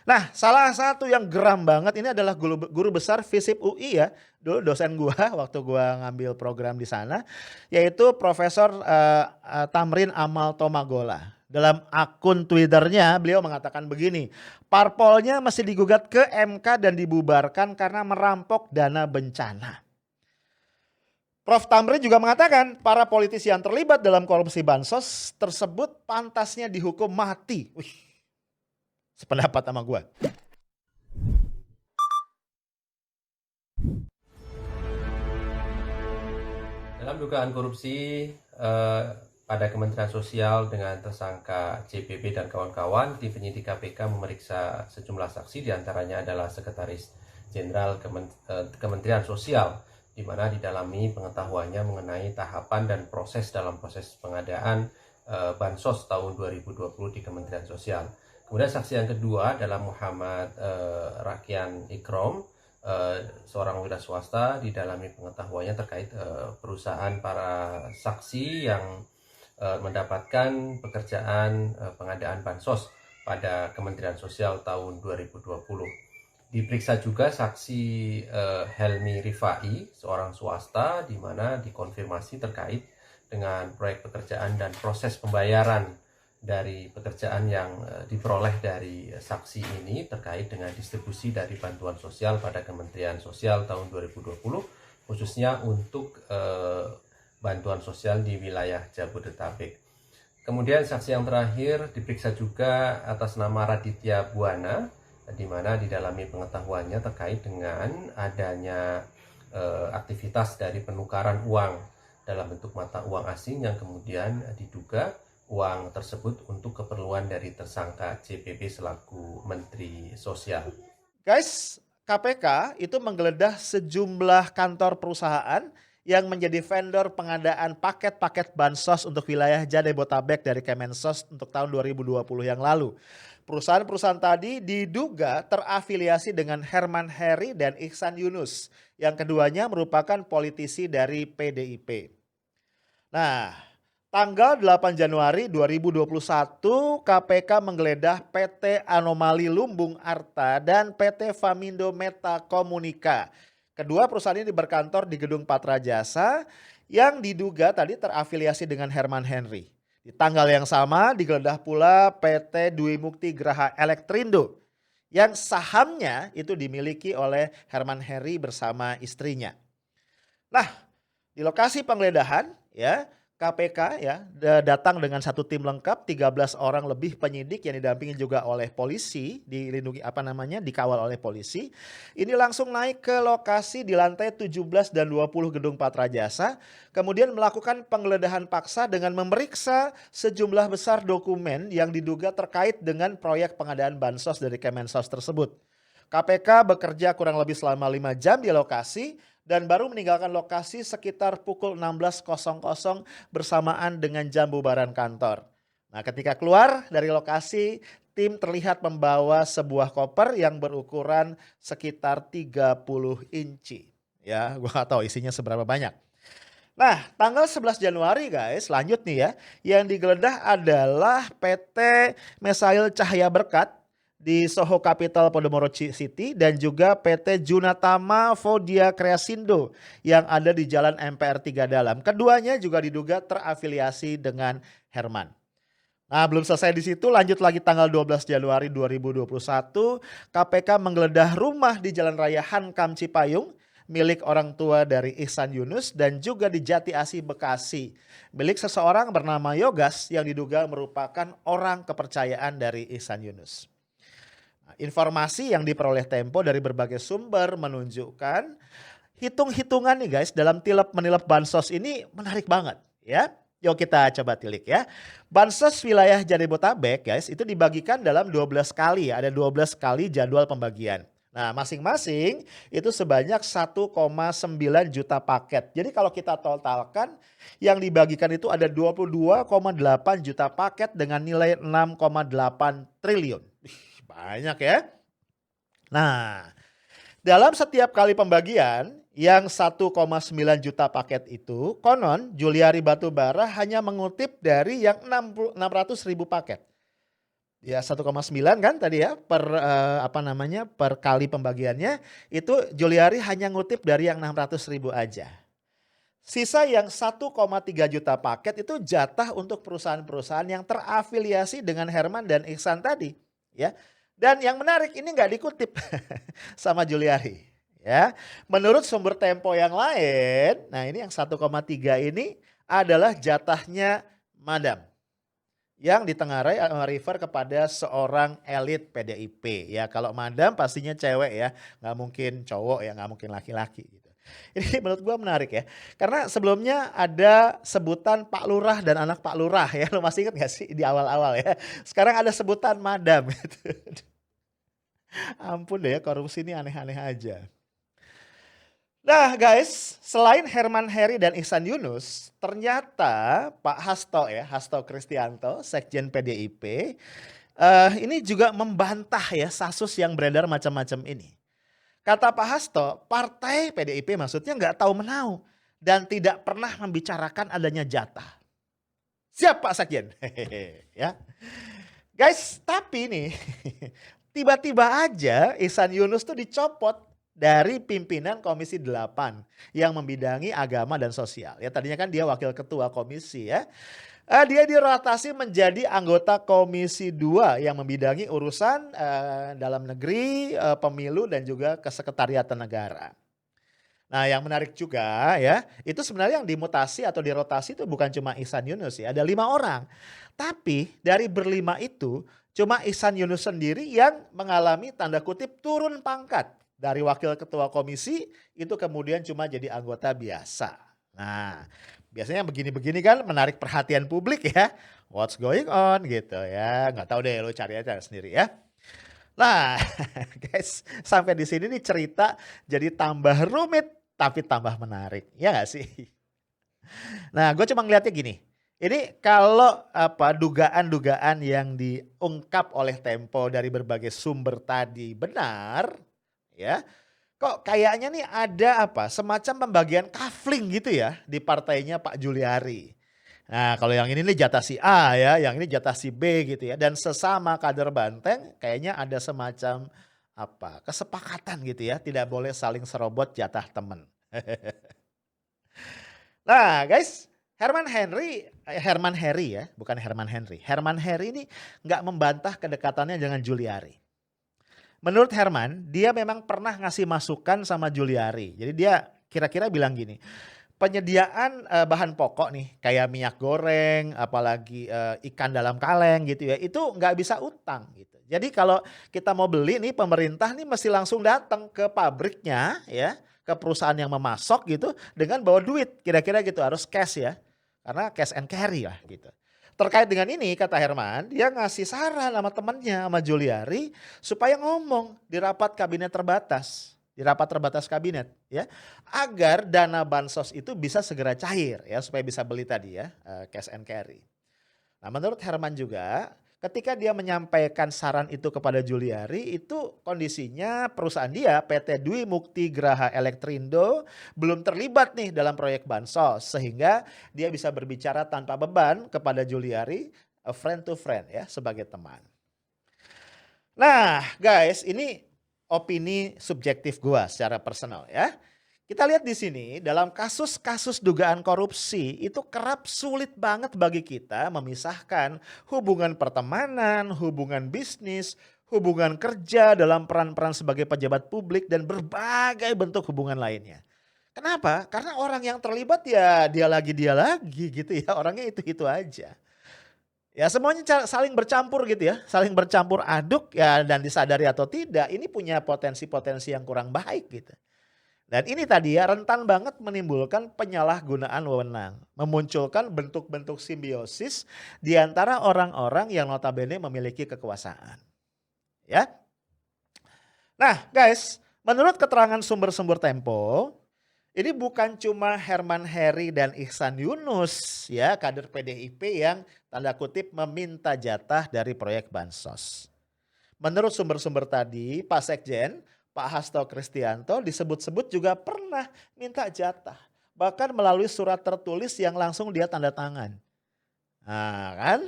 Nah, salah satu yang geram banget ini adalah guru besar FISIP UI ya, dulu dosen gua waktu gua ngambil program di sana, yaitu Profesor, Tamrin Amal Tomagola. Dalam akun Twitternya beliau mengatakan begini, "Parpolnya mesti digugat ke MK dan dibubarkan karena merampok dana bencana." Prof. Tamrin juga mengatakan para politisi yang terlibat dalam korupsi bansos tersebut pantasnya dihukum mati. Wih, sependapat sama gua. Dalam dugaan korupsi pada Kementerian Sosial dengan tersangka JPP dan kawan-kawan, tim penyidik KPK memeriksa sejumlah saksi, diantaranya adalah Sekretaris Jenderal Kementerian Sosial, di mana didalami pengetahuannya mengenai tahapan dan proses dalam proses pengadaan Bansos tahun 2020 di Kementerian Sosial. Kemudian saksi yang kedua adalah Muhammad Rakian Ikrom, seorang wira swasta, didalami pengetahuannya terkait perusahaan para saksi yang mendapatkan pekerjaan pengadaan bansos pada Kementerian Sosial tahun 2020. Diperiksa juga saksi Helmi Rifai, seorang swasta, di mana dikonfirmasi terkait dengan proyek pekerjaan dan proses pembayaran dari pekerjaan yang diperoleh dari saksi ini terkait dengan distribusi dari bantuan sosial pada Kementerian Sosial tahun 2020, khususnya untuk bantuan sosial di wilayah Jabodetabek. Kemudian saksi yang terakhir diperiksa juga atas nama Raditya Buana, di mana didalami pengetahuannya terkait dengan adanya aktivitas dari penukaran uang dalam bentuk mata uang asing yang kemudian diduga uang tersebut untuk keperluan dari tersangka JPP selaku Menteri Sosial. Guys, KPK itu menggeledah sejumlah kantor perusahaan yang menjadi vendor pengadaan paket-paket bansos untuk wilayah Jabodetabek dari Kemensos untuk tahun 2020 yang lalu. Perusahaan-perusahaan tadi diduga terafiliasi dengan Herman Heri dan Ihsan Yunus, yang keduanya merupakan politisi dari PDIP. Nah, tanggal 8 Januari 2021 KPK menggeledah PT Anomali Lumbung Arta dan PT Famindo Meta Komunika. Kedua perusahaan ini berkantor di Gedung Patra Jasa yang diduga tadi terafiliasi dengan Herman Henry. Di tanggal yang sama digeledah pula PT Dwi Mukti Graha Elektrindo yang sahamnya itu dimiliki oleh Herman Henry bersama istrinya. Nah, di lokasi penggeledahan ya, KPK ya datang dengan satu tim lengkap, 13 orang lebih penyidik yang didampingi juga oleh polisi, dilindungi dikawal oleh polisi. Ini langsung naik ke lokasi di lantai 17 dan 20 Gedung Patra Jasa, kemudian melakukan penggeledahan paksa dengan memeriksa sejumlah besar dokumen yang diduga terkait dengan proyek pengadaan bansos dari Kemensos tersebut. KPK bekerja kurang lebih selama 5 jam di lokasi dan baru meninggalkan lokasi sekitar pukul 16.00 bersamaan dengan jam bubaran kantor. Nah, ketika keluar dari lokasi, tim terlihat membawa sebuah koper yang berukuran sekitar 30 inci. Ya, gua nggak tahu isinya seberapa banyak. Nah, tanggal 11 Januari guys, lanjut nih ya. Yang digeledah adalah PT Mesail Cahaya Berkat di Soho Capital Podomoro City dan juga PT Junatama Vodia Kreasindo yang ada di Jalan MPR 3 Dalam. Keduanya juga diduga terafiliasi dengan Herman. Nah, belum selesai di situ, lanjut lagi tanggal 12 Januari 2021, KPK menggeledah rumah di Jalan Raya Hankam Cipayung milik orang tua dari Ihsan Yunus dan juga di Jati Asih Bekasi milik seseorang bernama Yogas yang diduga merupakan orang kepercayaan dari Ihsan Yunus. Nah, informasi yang diperoleh Tempo dari berbagai sumber menunjukkan hitung-hitungan nih guys dalam menilep bansos ini menarik banget ya. Yuk kita coba tilik ya. Bansos wilayah Jabodetabek guys itu dibagikan dalam 12 kali ya. Ada 12 kali jadwal pembagian. Nah, masing-masing itu sebanyak 1,9 juta paket. Jadi kalau kita totalkan yang dibagikan itu ada 22,8 juta paket dengan nilai 6,8 triliun. Banyak ya. Nah, dalam setiap kali pembagian yang 1,9 juta paket itu, konon Juliari Batubara hanya mengutip dari yang 600.000 paket. Ya 1,9 kan tadi ya per kali pembagiannya itu Juliari hanya ngutip dari yang 600.000 aja. Sisa yang 1,3 juta paket itu jatah untuk perusahaan-perusahaan yang terafiliasi dengan Herman dan Ihsan tadi, ya. Dan yang menarik ini nggak dikutip sama Juliari, ya. Menurut sumber Tempo yang lain, nah ini yang 1,3 ini adalah jatahnya Madam yang ditengarai refer kepada seorang elit PDIP. Ya kalau Madam pastinya cewek ya, nggak mungkin cowok ya, nggak mungkin laki-laki gitu. Ini menurut gua menarik ya, karena sebelumnya ada sebutan Pak Lurah dan anak Pak Lurah ya, lo masih ingat gak sih di awal-awal ya. Sekarang ada sebutan Madam gitu. Ampun deh ya, korupsi ini aneh-aneh aja. Nah guys, selain Herman Heri dan Ihsan Yunus, ternyata Pak Hasto ya, Hasto Kristianto, Sekjen PDIP, ini juga membantah ya kasus yang beredar macam-macam ini. Kata Pak Hasto, partai PDIP maksudnya nggak tahu menau dan tidak pernah membicarakan adanya jatah. Siap Pak Sekjen, ya. Guys, tapi nih tiba-tiba aja Ihsan Yunus tuh dicopot dari pimpinan Komisi 8 yang membidangi agama dan sosial. Ya tadinya kan dia wakil ketua komisi ya. Dia dirotasi menjadi anggota Komisi 2 yang membidangi urusan dalam negeri, pemilu dan juga kesekretariatan negara. Nah yang menarik juga ya, itu sebenarnya yang dimutasi atau dirotasi itu bukan cuma Ihsan Yunus ya, ada 5 orang. Tapi dari berlima itu cuma Ihsan Yunus sendiri yang mengalami tanda kutip turun pangkat. Dari wakil ketua komisi itu kemudian cuma jadi anggota biasa. Nah biasanya begini-begini kan menarik perhatian publik ya. What's going on gitu ya. Nggak tahu deh, lo cari aja sendiri ya. Nah guys, sampai di sini nih cerita jadi tambah rumit tapi tambah menarik. Ya nggak sih? Nah gue cuma ngeliatnya gini. Ini kalau dugaan-dugaan yang diungkap oleh Tempo dari berbagai sumber tadi benar, ya. Kok kayaknya nih ada semacam pembagian kafling gitu ya di partainya Pak Juliari. Nah kalau yang ini nih jatah si A ya, yang ini jatah si B gitu ya. Dan sesama kader Banteng kayaknya ada semacam kesepakatan gitu ya. Tidak boleh saling serobot jatah temen. Nah guys, Herman Heri ya, bukan Herman Henry. Herman Heri ini nggak membantah kedekatannya dengan Juliari. Menurut Herman, dia memang pernah ngasih masukan sama Juliari. Jadi dia kira-kira bilang gini, penyediaan bahan pokok nih kayak minyak goreng, apalagi ikan dalam kaleng gitu ya, itu nggak bisa utang gitu. Jadi kalau kita mau beli nih pemerintah nih mesti langsung datang ke pabriknya ya, ke perusahaan yang memasok gitu dengan bawa duit, kira-kira gitu harus cash ya, karena cash and carry lah gitu. Terkait dengan ini kata Herman, dia ngasih saran sama temannya, sama Juliari supaya ngomong di rapat kabinet terbatas, di rapat terbatas kabinet ya, agar dana bansos itu bisa segera cair ya, supaya bisa beli tadi ya, cash and carry. Nah menurut Herman juga ketika dia menyampaikan saran itu kepada Juliari, itu kondisinya perusahaan dia PT Dwi Mukti Graha Elektrindo belum terlibat nih dalam proyek bansos, sehingga dia bisa berbicara tanpa beban kepada Juliari, friend to friend ya, sebagai teman. Nah guys, ini opini subjektif gua secara personal ya. Kita lihat di sini dalam kasus-kasus dugaan korupsi itu kerap sulit banget bagi kita memisahkan hubungan pertemanan, hubungan bisnis, hubungan kerja dalam peran-peran sebagai pejabat publik dan berbagai bentuk hubungan lainnya. Kenapa? Karena orang yang terlibat ya dia lagi gitu ya, orangnya itu aja. Ya semuanya saling bercampur gitu ya, saling bercampur aduk ya, dan disadari atau tidak ini punya potensi-potensi yang kurang baik gitu. Dan ini tadi ya rentan banget menimbulkan penyalahgunaan wewenang, memunculkan bentuk-bentuk simbiosis di antara orang-orang yang notabene memiliki kekuasaan. Ya. Nah, guys, menurut keterangan sumber-sumber Tempo, ini bukan cuma Herman Heri dan Ihsan Yunus ya, kader PDIP yang tanda kutip meminta jatah dari proyek bansos. Menurut sumber-sumber tadi, Pak Sekjen Pak Hasto Kristianto disebut-sebut juga pernah minta jatah. Bahkan melalui surat tertulis yang langsung dia tanda tangan. Nah kan.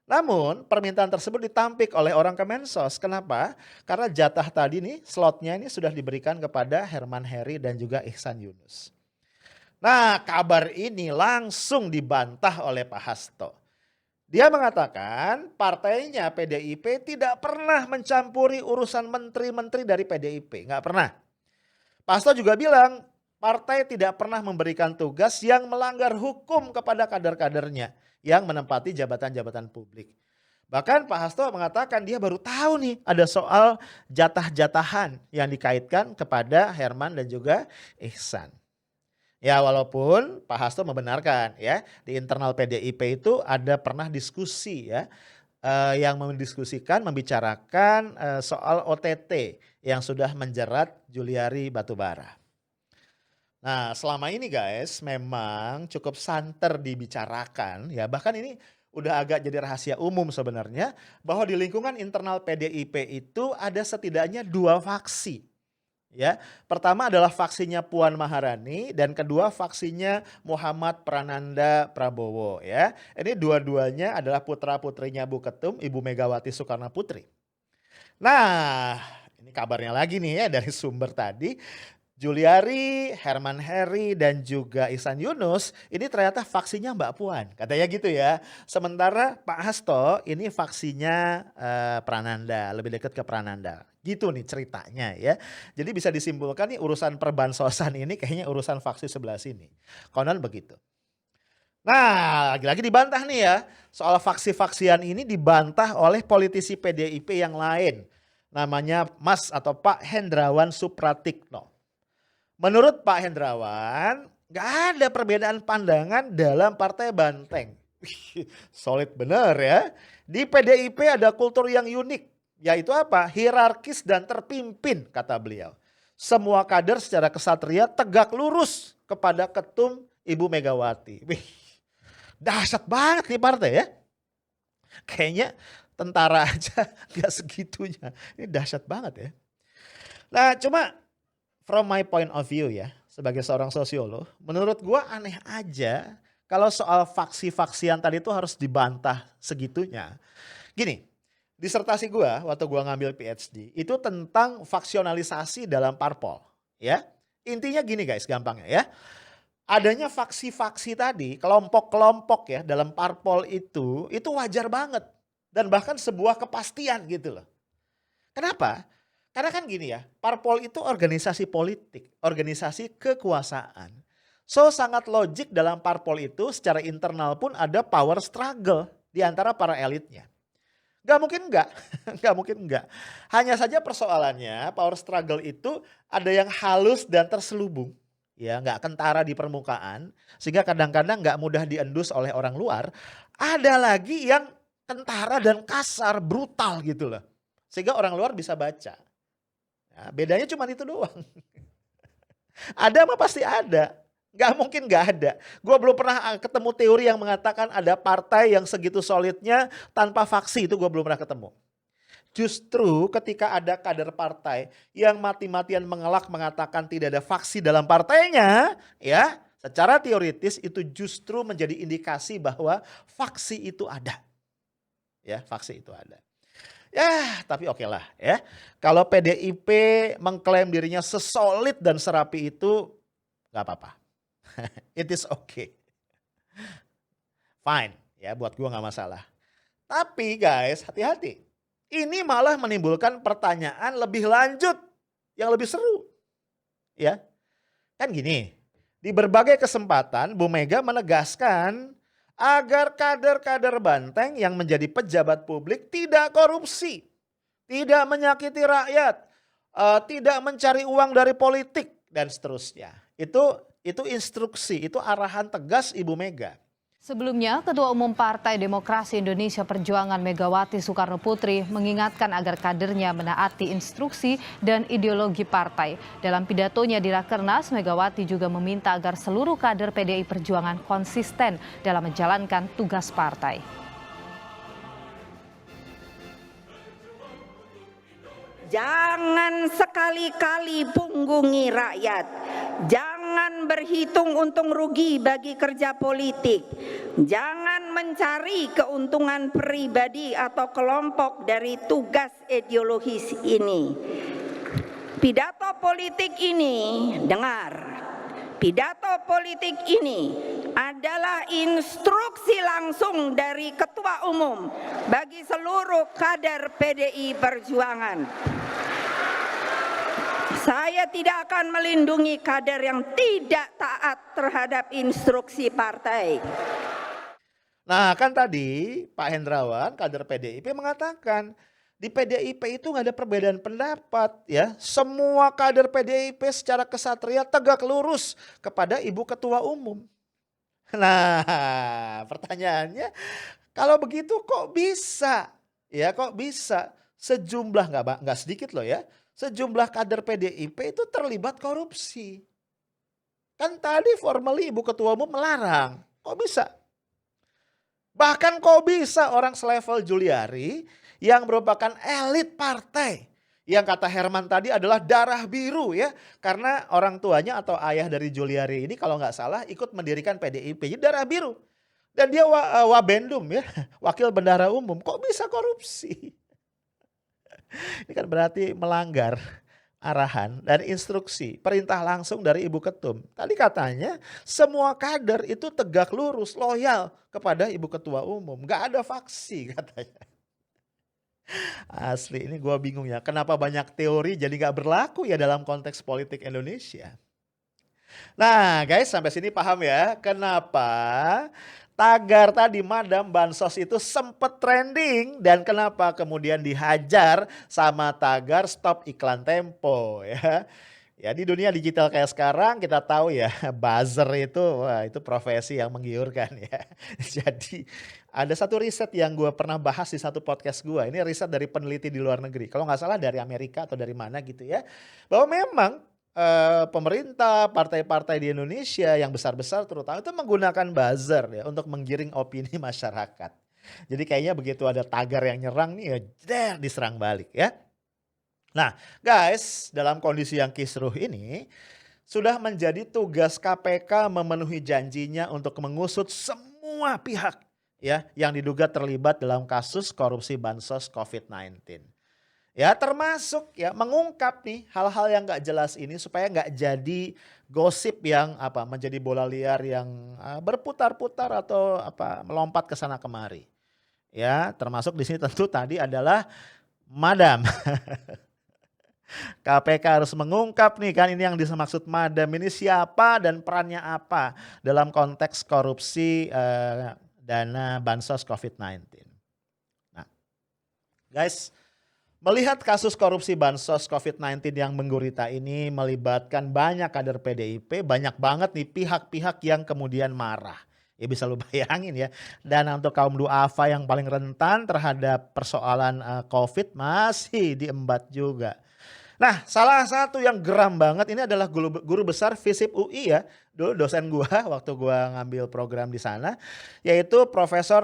Namun permintaan tersebut ditampik oleh orang Kemensos. Kenapa? Karena jatah tadi nih, slotnya ini sudah diberikan kepada Herman Heri dan juga Ihsan Yunus. Nah, kabar ini langsung dibantah oleh Pak Hasto. Dia mengatakan partainya PDIP tidak pernah mencampuri urusan menteri-menteri dari PDIP, nggak pernah. Pak Hasto juga bilang partai tidak pernah memberikan tugas yang melanggar hukum kepada kader-kadernya yang menempati jabatan-jabatan publik. Bahkan Pak Hasto mengatakan dia baru tahu nih ada soal jatah-jatahan yang dikaitkan kepada Herman dan juga Ihsan. Ya walaupun Pak Hasto membenarkan ya di internal PDIP itu ada pernah diskusi ya yang mendiskusikan membicarakan soal OTT yang sudah menjerat Juliari Batubara. Nah selama ini guys memang cukup santer dibicarakan ya, bahkan ini udah agak jadi rahasia umum sebenarnya bahwa di lingkungan internal PDIP itu ada setidaknya 2 faksi. Ya, pertama adalah faksinya Puan Maharani dan kedua faksinya Muhammad Prananda Prabowo ya. Ini dua-duanya adalah putra-putrinya Bu Ketum Ibu Megawati Soekarno Putri. Nah, ini kabarnya lagi nih ya dari sumber tadi. Juliari, Herman Heri dan juga Ihsan Yunus ini ternyata faksinya Mbak Puan, katanya gitu ya. Sementara Pak Hasto ini faksinya Prananda, lebih dekat ke Prananda. Gitu nih ceritanya ya. Jadi bisa disimpulkan nih urusan perbansosan ini kayaknya urusan faksi sebelah sini. Konon begitu. Nah, lagi-lagi dibantah nih ya. Soal faksi-faksian ini dibantah oleh politisi PDIP yang lain. Namanya Mas atau Pak Hendrawan Supratikno. Menurut Pak Hendrawan, gak ada perbedaan pandangan dalam Partai Banteng. Solid bener ya. Di PDIP ada kultur yang unik. Yaitu apa? Hierarkis dan terpimpin, kata beliau. Semua kader secara kesatria tegak lurus kepada ketum Ibu Megawati. Wih, dahsyat banget nih partai ya. Kayaknya tentara aja gak segitunya. Ini dahsyat banget ya. Nah cuma from my point of view ya, sebagai seorang sosiolog, menurut gua aneh aja kalau soal faksi-faksian tadi itu harus dibantah segitunya. Gini, disertasi gua waktu gua ngambil PhD itu tentang faksionalisasi dalam parpol, ya. Intinya gini guys, gampangnya ya. Adanya faksi-faksi tadi, kelompok-kelompok ya dalam parpol itu wajar banget dan bahkan sebuah kepastian gitu loh. Kenapa? Karena kan gini ya, parpol itu organisasi politik, organisasi kekuasaan. So sangat logik dalam parpol itu secara internal pun ada power struggle di antara para elitnya. Gak mungkin enggak, gak mungkin enggak. Hanya saja persoalannya power struggle itu ada yang halus dan terselubung. Ya gak kentara di permukaan sehingga kadang-kadang gak mudah diendus oleh orang luar. Ada lagi yang kentara dan kasar, brutal gitu loh. Sehingga orang luar bisa baca. Nah, bedanya cuma itu doang. Ada mah pasti ada. Gak mungkin gak ada. Gue belum pernah ketemu teori yang mengatakan ada partai yang segitu solidnya tanpa faksi, itu gue belum pernah ketemu. Justru ketika ada kader partai yang mati-matian mengelak mengatakan tidak ada faksi dalam partainya, ya secara teoritis itu justru menjadi indikasi bahwa faksi itu ada. Ya, faksi itu ada. Ya, tapi oke lah ya. Kalau PDIP mengklaim dirinya sesolid dan serapi itu gak apa-apa. It is okay. Fine, ya buat gua gak masalah. Tapi guys, hati-hati. Ini malah menimbulkan pertanyaan lebih lanjut yang lebih seru. Ya. Kan gini, di berbagai kesempatan Bu Mega menegaskan agar kader-kader Banteng yang menjadi pejabat publik tidak korupsi, tidak menyakiti rakyat, tidak mencari uang dari politik dan seterusnya. Itu instruksi, itu arahan tegas Ibu Mega. Sebelumnya, Ketua Umum Partai Demokrasi Indonesia Perjuangan Megawati Soekarno Putri mengingatkan agar kadernya menaati instruksi dan ideologi partai. Dalam pidatonya di Rakernas, Megawati juga meminta agar seluruh kader PDI Perjuangan konsisten dalam menjalankan tugas partai. Jangan sekali-kali punggungi rakyat. Jangan berhitung untung rugi bagi kerja politik. Jangan mencari keuntungan pribadi atau kelompok dari tugas ideologis ini. Pidato politik ini, dengar, pidato politik ini adalah instruksi langsung dari Ketua Umum bagi seluruh kader PDI Perjuangan. Saya tidak akan melindungi kader yang tidak taat terhadap instruksi partai. Nah kan tadi Pak Hendrawan, kader PDIP mengatakan di PDIP itu nggak ada perbedaan pendapat ya. Semua kader PDIP secara kesatria tegak lurus kepada Ibu Ketua Umum. Nah pertanyaannya kalau begitu kok bisa? Ya kok bisa sejumlah nggak sedikit loh ya. Sejumlah kader PDIP itu terlibat korupsi. Kan tadi formally Ibu Ketua Umum melarang. Kok bisa? Bahkan kok bisa orang selevel Juliari yang merupakan elit partai. Yang kata Herman tadi adalah darah biru ya. Karena orang tuanya atau ayah dari Juliari ini kalau nggak salah ikut mendirikan PDIP. Jadi darah biru. Dan dia wabendum ya. Wakil bendahara umum. Kok bisa korupsi? Ini kan berarti melanggar arahan dan instruksi, perintah langsung dari Ibu Ketum. Tadi katanya semua kader itu tegak lurus, loyal kepada Ibu Ketua Umum. Gak ada faksi katanya. Asli ini gue bingung ya, kenapa banyak teori jadi gak berlaku ya dalam konteks politik Indonesia. Nah guys sampai sini paham ya kenapa tagar tadi Madam Bansos itu sempat trending dan kenapa kemudian dihajar sama tagar stop iklan Tempo ya. Ya di dunia digital kayak sekarang kita tahu ya buzzer itu wah itu profesi yang menggiurkan ya. Jadi ada satu riset yang gue pernah bahas di satu podcast gue. Ini riset dari peneliti di luar negeri. Kalau nggak salah dari Amerika atau dari mana gitu ya. Bahwa memang pemerintah, partai-partai di Indonesia yang besar-besar terutama itu menggunakan buzzer ya untuk menggiring opini masyarakat. Jadi kayaknya begitu ada tagar yang nyerang nih ya diserang balik ya. Nah guys dalam kondisi yang kisruh ini sudah menjadi tugas KPK memenuhi janjinya untuk mengusut semua pihak ya yang diduga terlibat dalam kasus korupsi bansos COVID-19. Ya termasuk ya mengungkap nih hal-hal yang gak jelas ini supaya gak jadi gosip yang menjadi bola liar yang berputar-putar atau melompat ke sana kemari. Ya termasuk di sini tentu tadi adalah Madam. KPK harus mengungkap nih kan ini yang dimaksud Madam ini siapa dan perannya apa dalam konteks korupsi dana bansos COVID-19. Nah guys. Melihat kasus korupsi bansos COVID-19 yang menggurita ini melibatkan banyak kader PDIP, banyak banget nih pihak-pihak yang kemudian marah. Ya bisa lu bayangin ya. Dan untuk kaum duafa yang paling rentan terhadap persoalan COVID masih diembat juga. Nah salah satu yang geram banget ini adalah guru besar FISIP UI ya. Dulu dosen gua waktu gua ngambil program di sana. Yaitu Profesor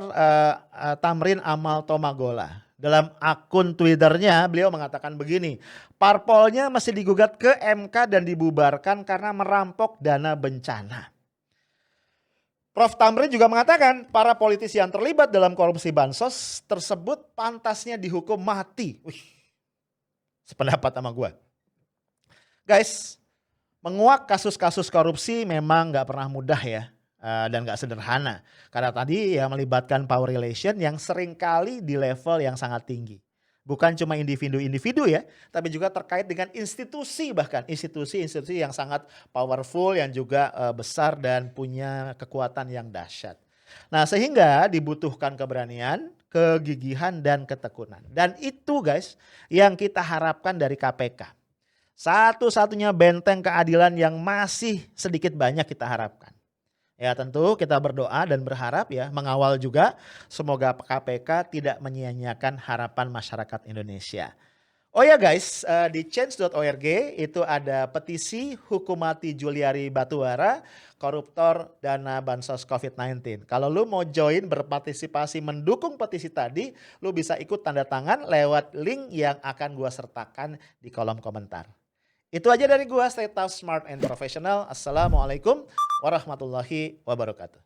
Tamrin Amal Tomagola. Dalam akun Twitternya beliau mengatakan begini, parpolnya masih digugat ke MK dan dibubarkan karena merampok dana bencana. Prof. Tamrin juga mengatakan para politisi yang terlibat dalam korupsi bansos tersebut pantasnya dihukum mati. Wih, sependapat sama gue. Guys, menguak kasus-kasus korupsi memang gak pernah mudah ya. Dan gak sederhana. Karena tadi ya melibatkan power relation yang seringkali di level yang sangat tinggi. Bukan cuma individu-individu ya, tapi juga terkait dengan institusi bahkan. Institusi-institusi yang sangat powerful yang juga besar dan punya kekuatan yang dahsyat. Nah sehingga dibutuhkan keberanian, kegigihan dan ketekunan. Dan itu guys yang kita harapkan dari KPK. Satu-satunya benteng keadilan yang masih sedikit banyak kita harapkan. Ya tentu kita berdoa dan berharap ya mengawal juga semoga KPK tidak menyia-nyiakan harapan masyarakat Indonesia. Oh ya guys di change.org itu ada petisi hukum mati Juliari Batuara koruptor dana bansos COVID-19. Kalau lu mau join berpartisipasi mendukung petisi tadi lu bisa ikut tanda tangan lewat link yang akan gua sertakan di kolom komentar. Itu aja dari gua, stay tough, smart and professional. Assalamualaikum warahmatullahi wabarakatuh.